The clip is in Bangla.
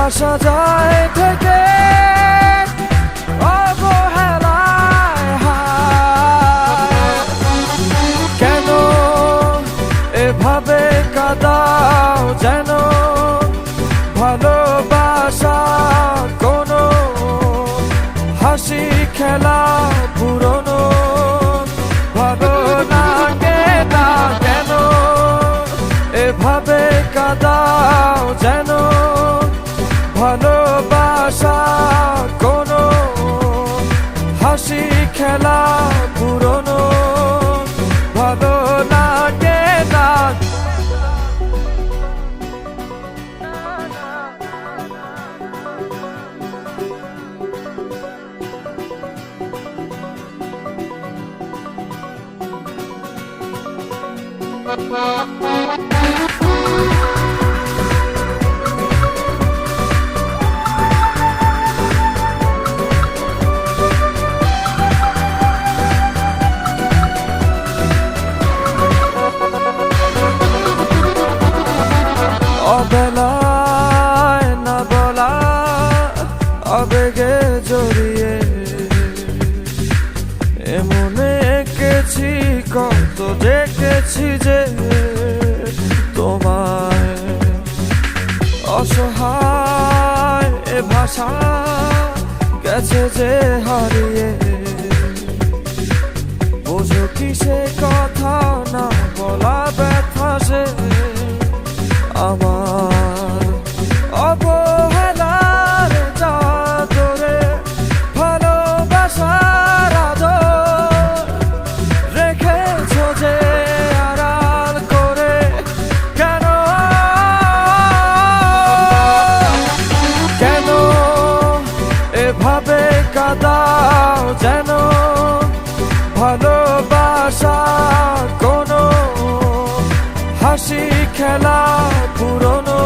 আসা যায় থেকে অবহেলায় হায়। কেন এভাবে কাঁদাও যেন ভালোবাসা কোনো হাসি খেলা পুরনো ভালো লাগে না। কেন এভাবে কাঁদাও যেন ভালোবাসা কোনো হাসি খেলা পুরনো ভালো লাগে না। অবেলায় না বলা আবেগে জড়িয়ে এমনে এঁকেছি কত দেখেছি যে তোমায় অসহায় এ ভাষা গেছে যে হারিয়ে বোঝো কি সে কথা না বলা ব্যথা সে আমার অবহেলার চাদরে ভালোবাসার আদর রেখেছো যে আড়াল করে। কেন কেন এভাবে কাঁদাও যেন ভালোবাসা কোনো হাসি খেলা পুরনো